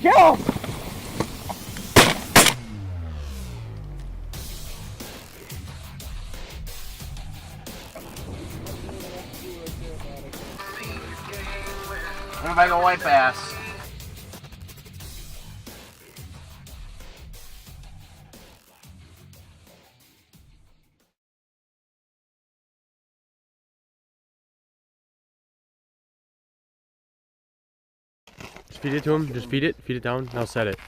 Kill him! Everybody go white bass. Just feed it to him. Just feed it down. Now set it.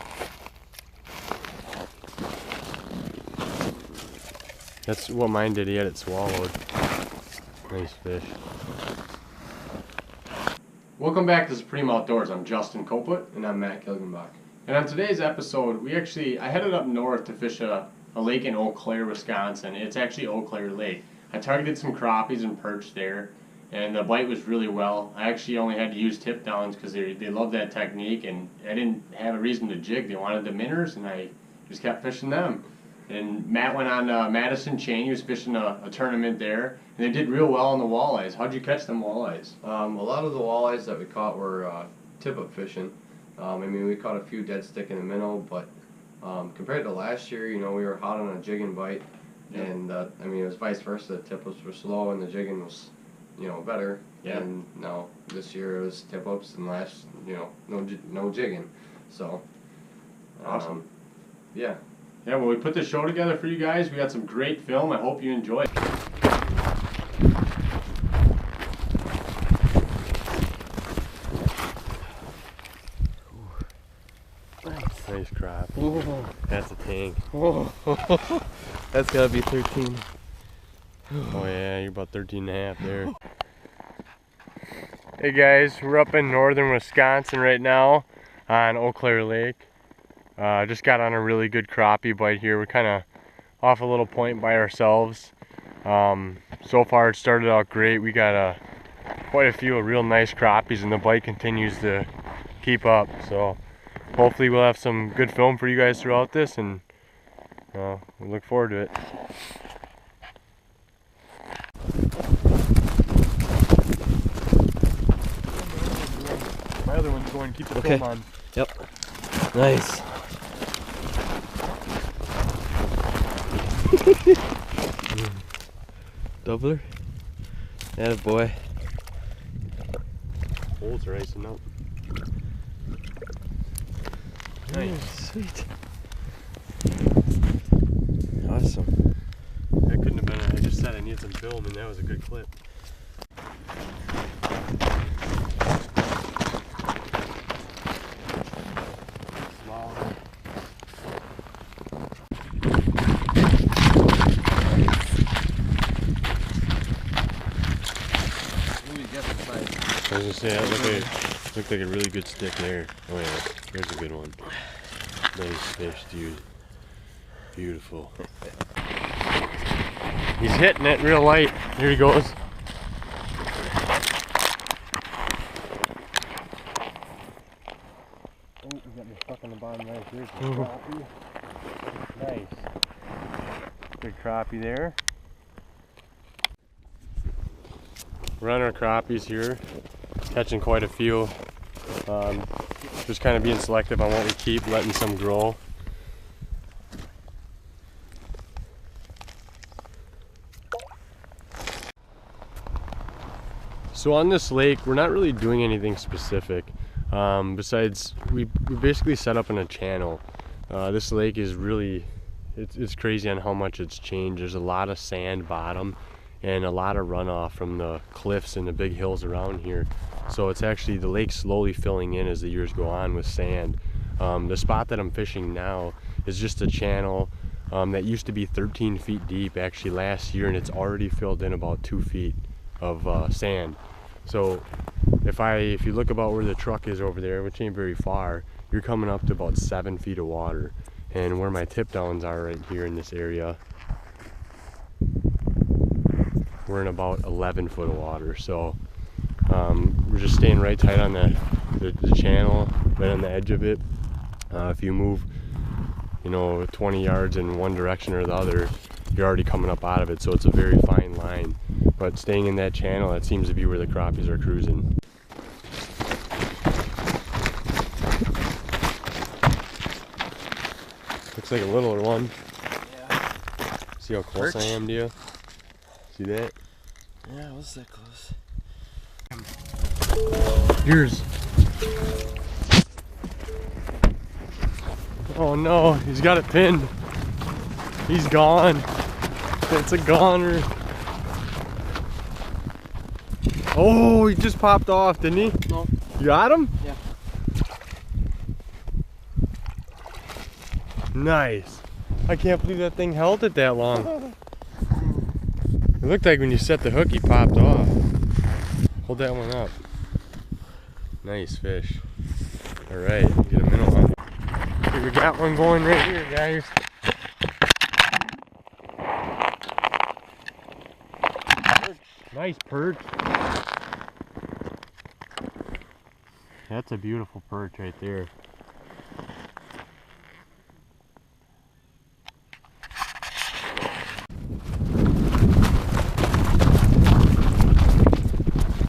That's what mine did. He had it swallowed. Nice fish. Welcome back to Supreme Outdoors. I'm Justin Coput. And I'm Matt Kilgenbach. And on today's episode, I headed up north to fish a lake in Eau Claire, Wisconsin. It's actually Eau Claire Lake. I targeted some crappies and perch there, and the bite was really well. I actually only had to use tip downs because they love that technique, and I didn't have a reason to jig. They wanted the minnows, and I just kept fishing them. And Matt went on Madison Chain. He was fishing a tournament there, and they did real well on the walleyes. How'd you catch them walleyes? A lot of the walleyes that we caught were tip-up fishing. I mean, we caught a few dead stick in the minnow, but compared to last year, you know, we were hot on a jigging bite, and I mean, it was vice versa. The tip-ups were slow, and the jigging was, you know, better. Yeah. And now this year it was tip-ups, and last, you know, no jigging. So, Awesome. Yeah. Yeah, well, we put the show together for you guys. We got some great film. I hope you enjoy it. Nice crap. Oh. That's a tank. Oh. That's gotta be 13. Oh yeah, you're about 13 and a half there. Hey guys, we're up in northern Wisconsin right now on Eau Claire Lake. Just got on a really good crappie bite here. We're kind of off a little point by ourselves. So far it started out great. We got quite a few real nice crappies, and the bite continues to keep up. So hopefully we'll have some good film for you guys throughout this, and we look forward to it. My other one's going. Keep the film on. Yep. Nice. Doubler. Attaboy. Holes are icing up. Nice. Sweet. Awesome. That couldn't have been it. I just said I needed some film, and that was a good clip. I was gonna say, that looked like a really good stick there. Oh yeah, there's a good one. Nice fish, dude. Beautiful. He's hitting it real light. Here he goes. Oh, you got me stuck on the bottom right here. Crappie. Nice. Good crappie there. We're on our crappies here, catching quite a few. Just kind of being selective on what we keep, letting some grow. So on this lake, we're not really doing anything specific. Besides, we basically set up in a channel. This lake is really, it's crazy on how much it's changed. There's a lot of sand bottom and a lot of runoff from the cliffs and the big hills around here. So it's actually, the lake's slowly filling in as the years go on with sand. The spot that I'm fishing now is just a channel that used to be 13 feet deep actually last year, and it's already filled in about 2 feet of sand. So if you look about where the truck is over there, which ain't very far, you're coming up to about 7 feet of water. And where my tip downs are right here in this area, we're in about 11 foot of water. So we're just staying right tight on the channel, right on the edge of it. If you move, 20 yards in one direction or the other, you're already coming up out of it. So it's a very fine line. But staying in that channel, that seems to be where the crappies are cruising. Looks like a littler one. Yeah. See how close I am to you? See that? Yeah, it was that close. Here's. Oh no, he's got it pinned. He's gone. It's a goner. Oh, he just popped off, didn't he? No. You got him? Yeah. Nice. I can't believe that thing held it that long. It looked like when you set the hook, he popped off. Hold that one up. Nice fish. All right, get a minnow on. Okay, we got one going right here, guys. Nice perch. That's a beautiful perch right there.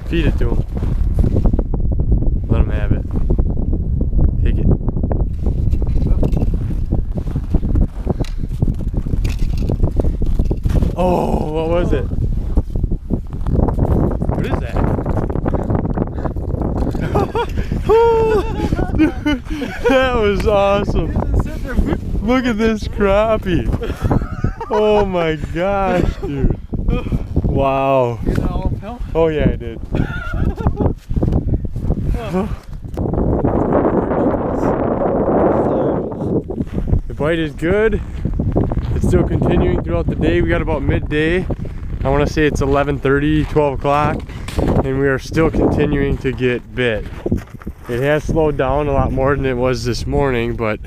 Feed it to him. Let him have it. Take it. Oh, what was it? What is that? That was awesome. Look at this crappie. Oh my gosh, dude. Wow. Oh yeah, I did. The bite is good. It's still continuing throughout the day. We got about midday. I want to say it's 11:30, 12 o'clock, and we are still continuing to get bit. It has slowed down a lot more than it was this morning, but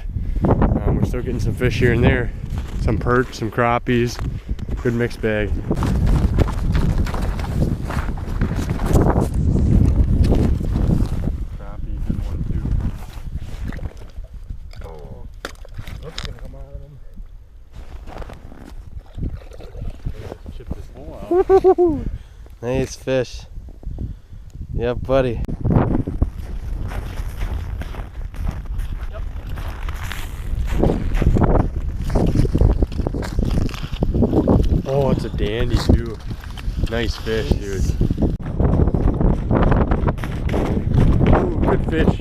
we're still getting some fish here and there. Some perch, some crappies, good mixed bag. Crappie, good one too. Oh, what's gonna come out of them? Chip this hole out. Nice fish. Yep, buddy. Oh, it's a dandy too. Nice fish, dude. Ooh, good fish.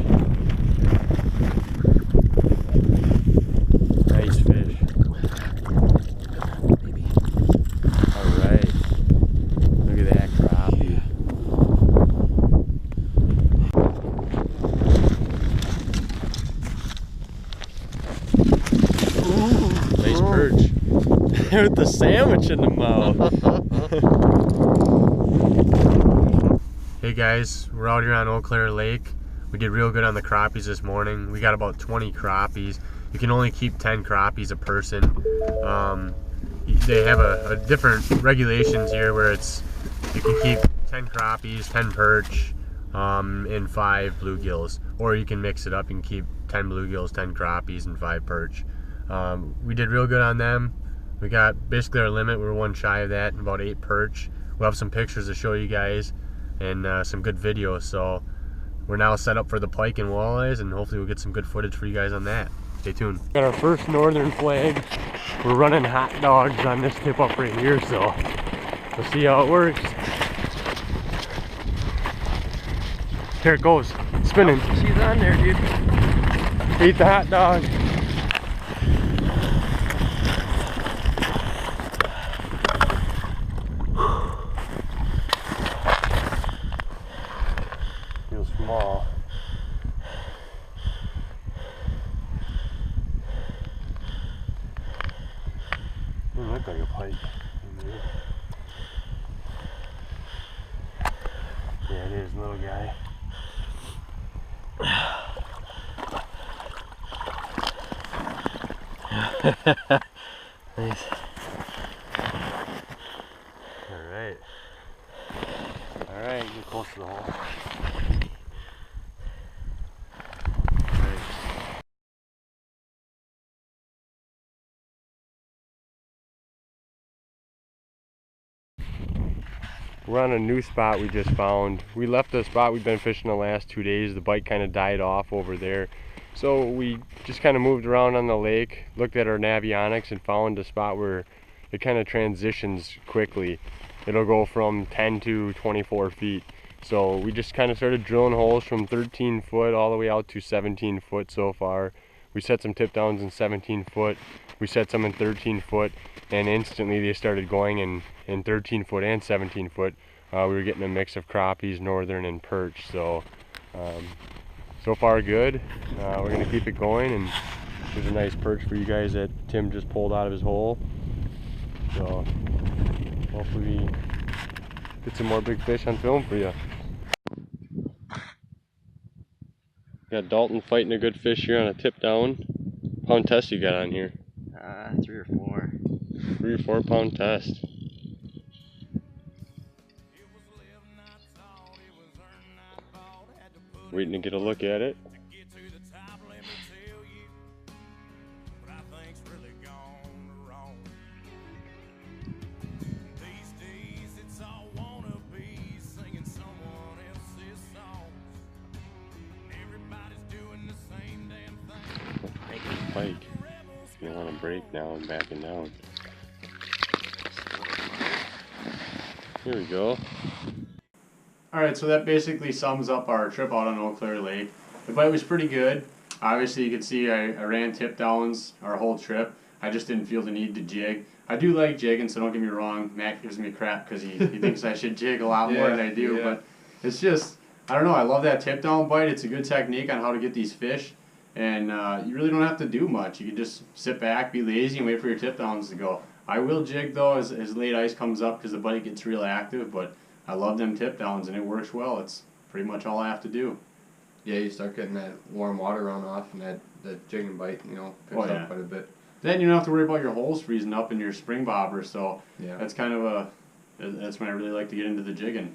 Nice fish. Alright. Look at that crappie. Ooh, nice perch. With the sandwich in the mouth. Hey guys, we're out here on Eau Claire Lake. We did real good on the crappies this morning. We got about 20 crappies. You can only keep 10 crappies a person. They have a different regulations here where it's you can keep 10 crappies, 10 perch, and 5 bluegills. Or you can mix it up and keep 10 bluegills, 10 crappies, and 5 perch. We did real good on them. We got basically our limit. We were one shy of that, and about 8 perch. We'll have some pictures to show you guys and some good videos. So we're now set up for the pike and walleyes, and hopefully we'll get some good footage for you guys on that. Stay tuned. Got our first northern flag. We're running hot dogs on this tip up right here, so we'll see how it works. Here it goes, spinning. She's on there, dude. Eat the hot dog. Feels small. Doesn't look like a pike. Yeah, it is, little guy. Nice. Alright. Alright, get close to the hole. We're on a new spot we just found. We left the spot we've been fishing the last 2 days. The bite kind of died off over there. So we just kind of moved around on the lake, looked at our navionics, and found a spot where it kind of transitions quickly. It'll go from 10 to 24 feet. So we just kind of started drilling holes from 13 foot all the way out to 17 foot so far. We set some tip downs in 17 foot. We set some in 13 foot, and instantly they started going in 13 foot and 17 foot. We were getting a mix of crappies, northern, and perch. So so far good. We're gonna keep it going, and there's a nice perch for you guys that Tim just pulled out of his hole. So hopefully we get some more big fish on film for you. Got Dalton fighting a good fish here on a tip down. Pound test you got on here? 3 or 4. 3 or 4 pound test. Waiting to get a look at it. Pike. You don't want to break now and backing down. Here we go. Alright, so that basically sums up our trip out on Eau Claire Lake. The bite was pretty good. Obviously you can see I ran tip downs our whole trip. I just didn't feel the need to jig. I do like jigging, so don't get me wrong. Matt gives me crap because he thinks I should jig a lot more than I do. But it's just, I don't know, I love that tip down bite. It's a good technique on how to get these fish. And you really don't have to do much. You can just sit back, be lazy, and wait for your tip downs to go. I will jig though as late ice comes up because the bite gets real active, but I love them tip downs and it works well. It's pretty much all I have to do. Yeah, you start getting that warm water runoff and that jig and bite, you know, picks up quite a bit. Then you don't have to worry about your holes freezing up in your spring bobber, so Yeah. that's kind of that's when I really like to get into the jigging.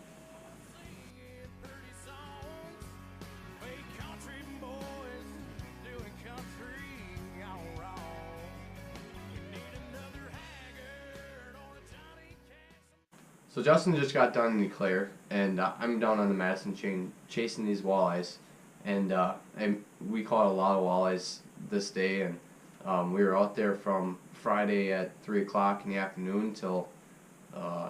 So Justin just got done in Eau Claire, and I'm down on the Madison chain chasing these walleyes, and we caught a lot of walleyes this day, and we were out there from Friday at 3 o'clock in the afternoon till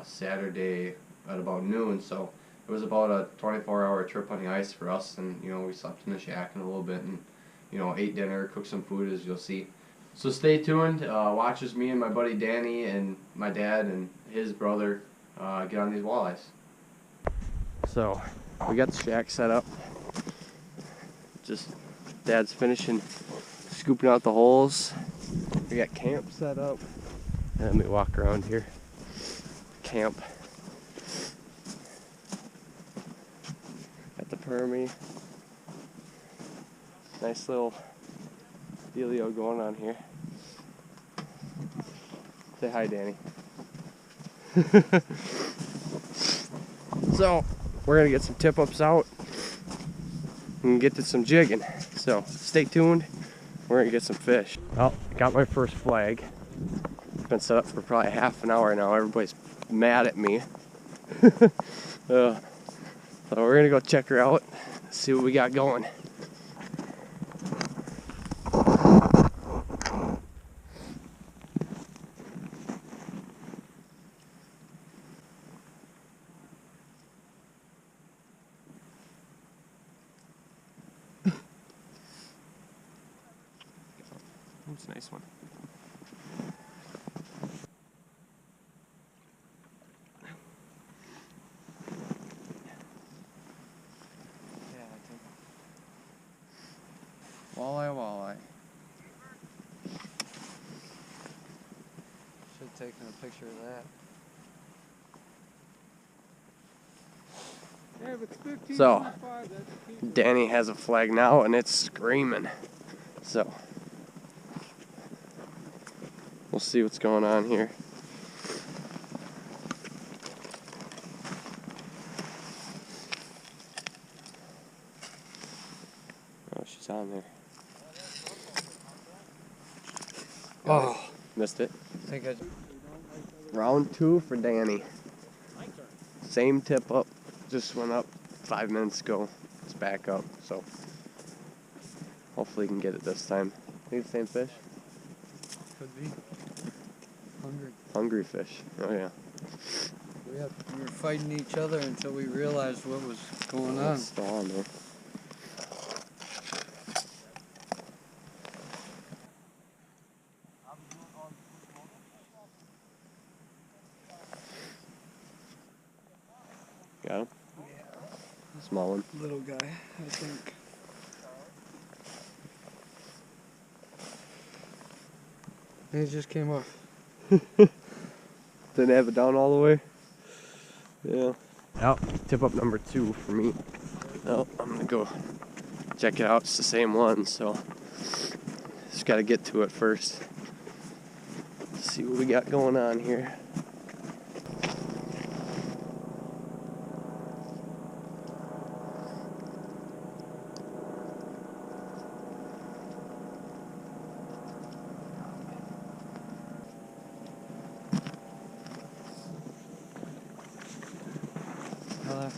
Saturday at about noon. So it was about a 24-hour trip on the ice for us, and you know we slept in the shack in a little bit, and you know ate dinner, cooked some food as you'll see. So stay tuned. Watch as me and my buddy Danny and my dad and his brother get on these walleyes. So we got the shack set up. Just Dad's finishing scooping out the holes. We got camp set up. Let me walk around here. Camp. Got the Permy. Nice little dealio going on here. Say hi, Danny. So we're gonna get some tip ups out and get to some jigging. So stay tuned. We're gonna get some fish. Well, got my first flag. It's been set up for probably half an hour now. Everybody's mad at me. So we're gonna go check her out, see what we got going. That's a nice one. Yeah, I think. Walleye, walleye. Should have taken a picture of that. Yeah, if it's 15, So, 25, that's a keeper. Danny has a flag now and it's screaming. So, we'll see what's going on here. Oh, she's on there. Oh, missed it. Round 2 for Danny. Same tip up, just went up 5 minutes ago. It's back up, so Hopefully, we can get it this time. Think the same fish? Could be. Hungry. Hungry fish. Oh yeah. We were fighting each other until we realized what was going on. It's still on there. Got him? Yeah. Small one. Little guy, I think. He just came off. Didn't have it down all the way? Yeah. Yep, tip up number 2 for me. Oh, I'm gonna go check it out. It's the same one, so just gotta get to it first. See what we got going on here.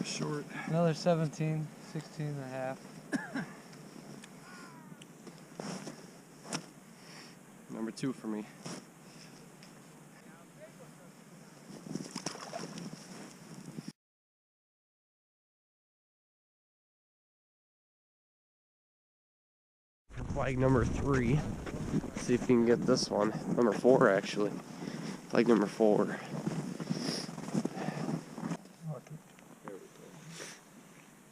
Short. Another 17, 16 and a half. Number 2 for me. Flag number 3. See if you can get this one. Number 4 actually. Flag number 4.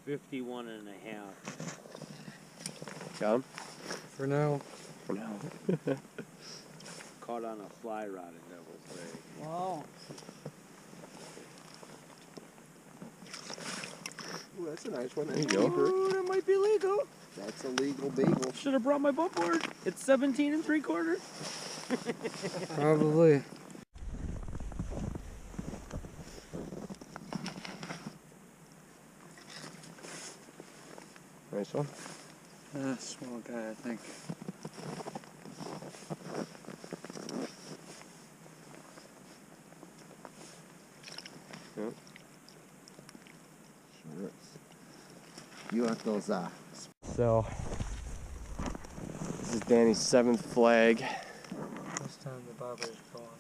51 and a half. Got him? For now. For now. Caught on a fly rod in Devil's Lake. Wow. Ooh, that's a nice one. There you go. Ooh, that might be legal. That's a legal bagel. Should have brought my bump board. It's 17 3/4. Probably. Nice one. Small guy, I think. Yep. Sure is. You want those, So, this is Danny's 7th flag. This time the bobber's gone.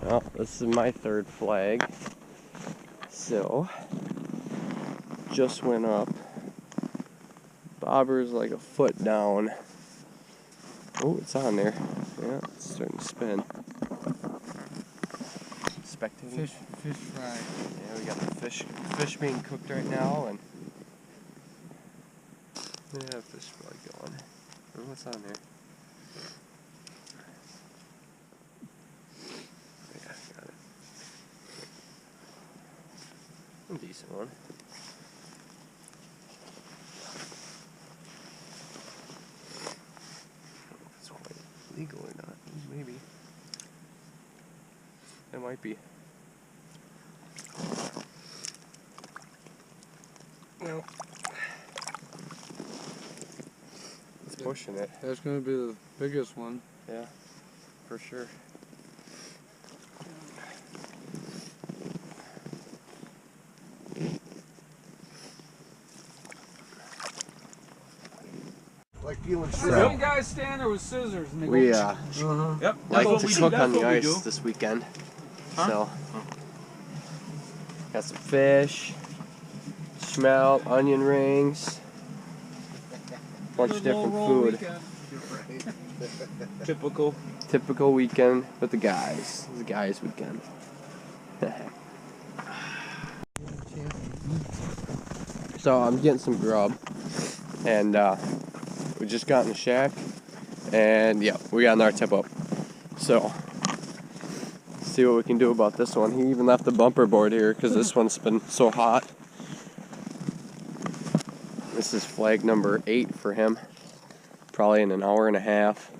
Well, this is my 3rd flag. So, just went up. Bobber's like a foot down. Oh, it's on there. Yeah, it's starting to spin. Spectating. Fish fry. Yeah, we got the fish being cooked right now, and yeah, fish fry going. Oh, what's on there? Yeah, got it. A decent one. It's quite legal or not? Maybe. It might be. No. It's pushing it. That's gonna be the biggest one. Yeah, for sure. like feeling So- sure. Some guys stand there with scissors and they We go. Uh-huh. Yep. Like what to we do. cook That's on the what we ice do. this weekend. Huh? So, got some fish, smelt, onion rings, bunch of different food. Typical. Typical weekend with the guys. It's a guys' weekend. So I'm getting some grub, and we just got in the shack, and yeah, we got our tip up. So, see what we can do about this one. He even left the bumper board here because this one's been so hot. This is flag number 8 for him, probably in an hour and a half.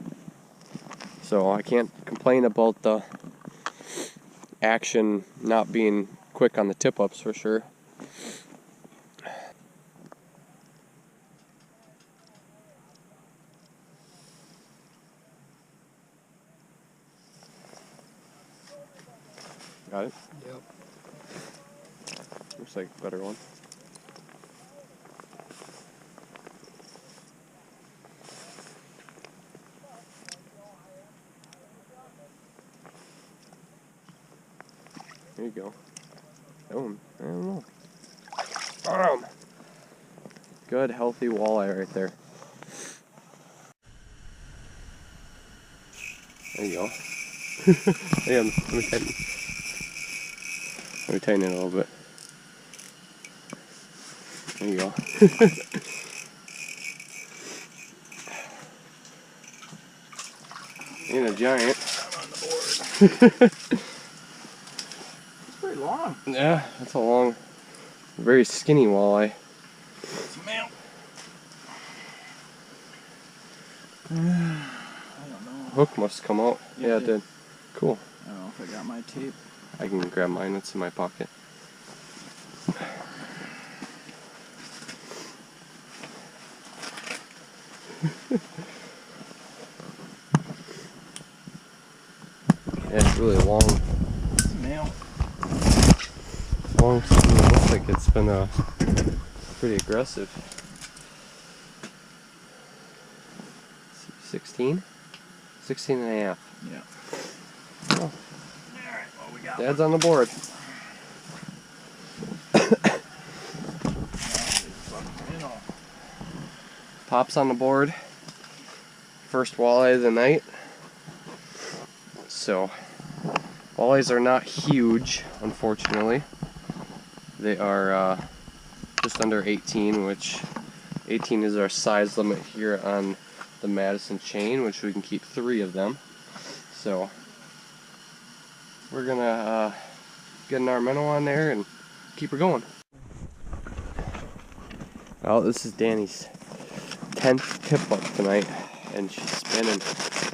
So I can't complain about the action not being quick on the tip ups for sure. Got it? Yep. Looks like a better one. go. Oh, I don't know. Good, healthy walleye right there. There you go. Hang on, let me tighten it a little bit. There you go. Ain't a giant. It's pretty long. Yeah, that's a long, very skinny walleye. Smell. I don't know. Hook must come out. Yeah, it did. Cool. I don't know if I got my tape. I can grab mine, it's in my pocket. Yeah, it's really long. Smell. Long, it looks like it's been pretty aggressive. 16? 16 and a half. Yeah. Oh. Alright, well we got Dad's on the board. Pop's on the board. First walleye of the night. So, walleyes are not huge, unfortunately. They are just under 18, which 18 is our size limit here on the Madison chain, which we can keep 3 of them. So, we're gonna get an minnow on there and keep her going. Well, this is Danny's 10th tip up tonight, and she's spinning,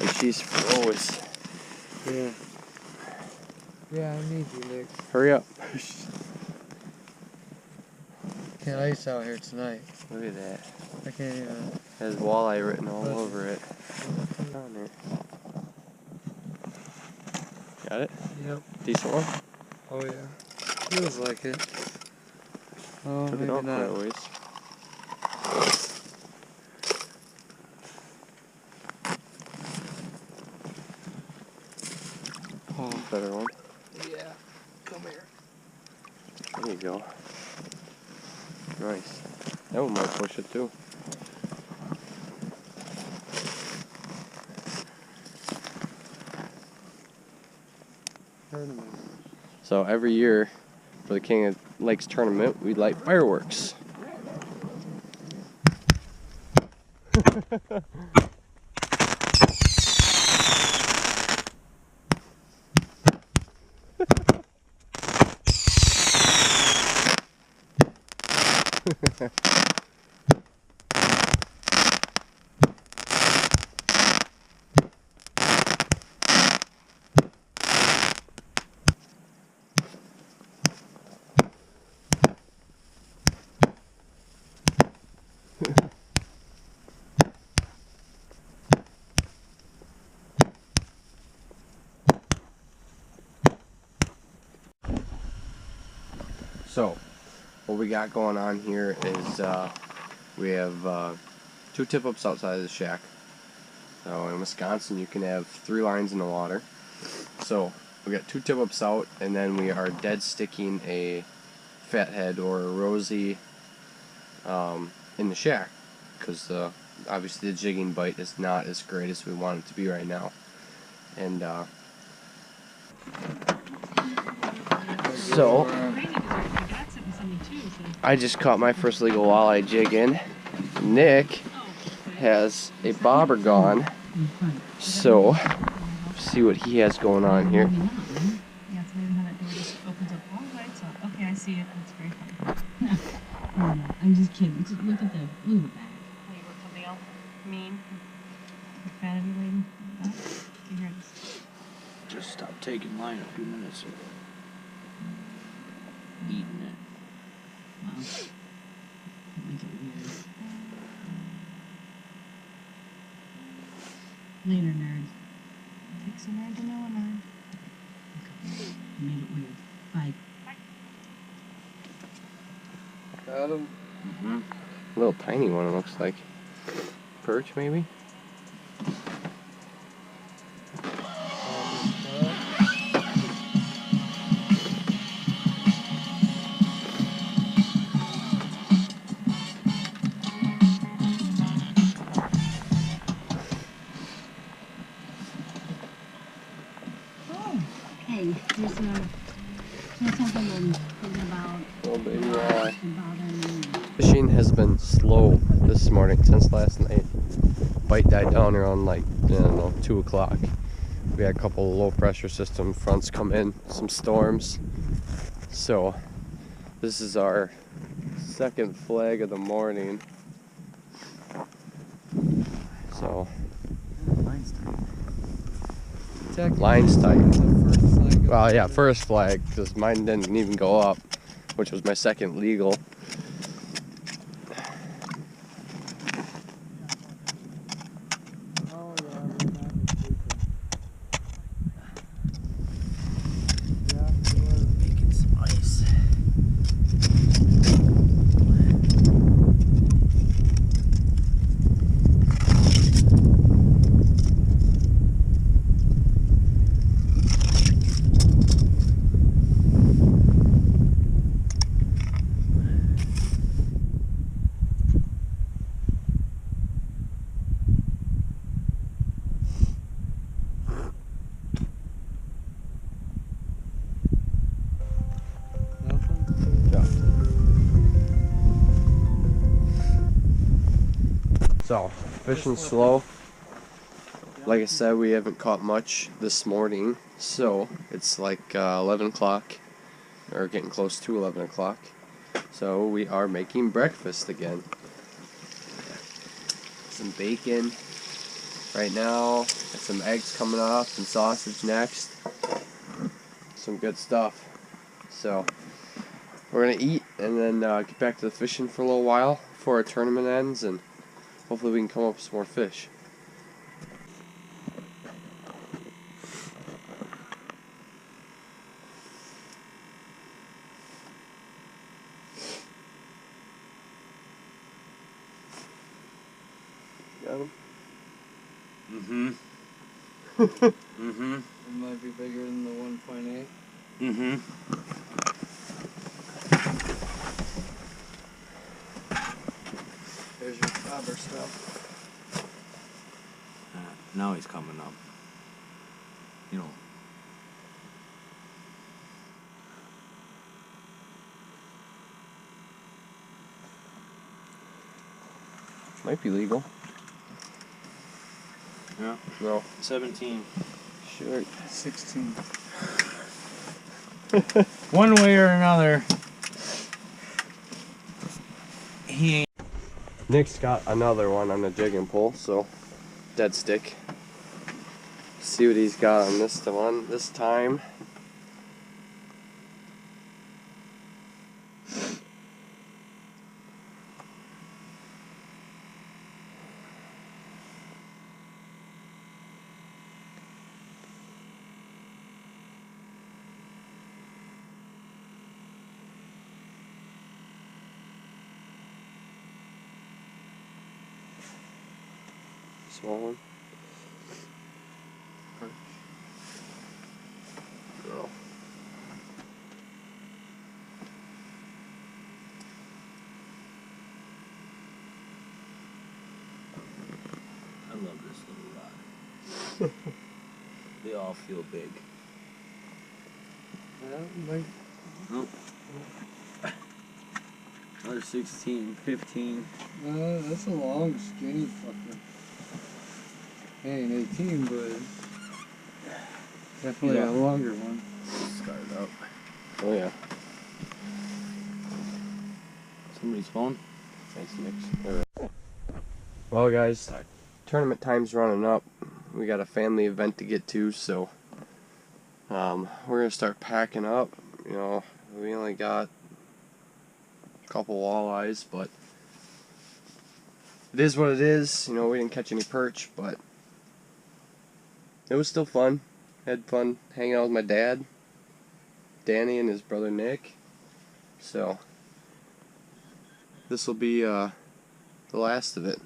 and she's froze. Yeah. Yeah, I need you, Nick. Hurry up. Can't ice out here tonight. Look at that. I can't even. Has walleye written all over it. Down there. Got it? Yep. Decent one? Oh yeah. Feels like it. Oh, Took it maybe off quite a not. ways. Oh, better one. Yeah. Come here. There you go. Nice. That one might push it too. So every year for the King of Lakes tournament, we light fireworks. So, what we got going on here is we have 2 tip-ups outside of the shack. So in Wisconsin you can have 3 lines in the water. So we got 2 tip-ups out, and then we are dead sticking a fathead or a rosy in the shack, because obviously the jigging bite is not as great as we want it to be right now. And so I just caught my first legal walleye jig in. Nick has a bobber gone, so see what he has going on here. Yeah, it's amazing how that door just opens up all by itself. Okay, I see it. That's very funny. Oh, no, I'm just kidding. Just look at the blue bag. Oh, you want something else? Mean? Profanity lady? You hear this? Just stopped taking line a few minutes ago. Eating it. Wow. That makes it weird. Later, nerds. Takes a nerd to know a nerd. Okay. Made it weird. Bye. Got him. A little tiny one, it looks like. Perch, maybe? Fishing has been slow this morning since last night. Bite died down around like, I don't know, 2 o'clock. We had a couple of low pressure system fronts come in, some storms. So this is our second flag of the morning. So line's tight. Well, yeah, first flag, because mine didn't even go up, which was my second legal. So, fishing slow. Like I said, we haven't caught much this morning, so it's like 11 o'clock, or getting close to 11 o'clock. So we are making breakfast again. Some bacon right now, got some eggs coming up, some sausage next. Some good stuff. So, we're gonna eat and then get back to the fishing for a little while before our tournament ends, and hopefully we can come up with some more fish. Got him? Mm-hmm. Mm-hmm. It might be bigger than the 1.8. Mm-hmm. There's your bobber stuff. Now he's coming up. You know. Might be legal. Yeah. No. 17. Sure. 16. One way or another, he ain't. Nick's got another one on the jig and pull, so dead stick. See what he's got on this one this time. Small one. Girl. I love this little rod. They all feel big. Nope. Another 16, 15. That's a long, skinny fucker. Ain't 18, but definitely a longer one. Started up. Oh yeah. Somebody's phone? Thanks, Nick. Well, guys, tournament time's running up. We got a family event to get to, so we're gonna start packing up. You know, we only got a couple walleyes, but it is what it is. You know, we didn't catch any perch, but it was still fun. Had fun hanging out with my dad, Danny, and his brother Nick. So this will be the last of it.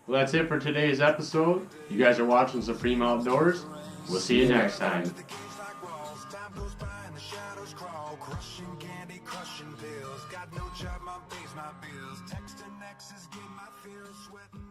Well, that's it for today's episode. You guys are watching Supreme Outdoors. We'll see you next time. my bills. Texting exes, get my feels sweating.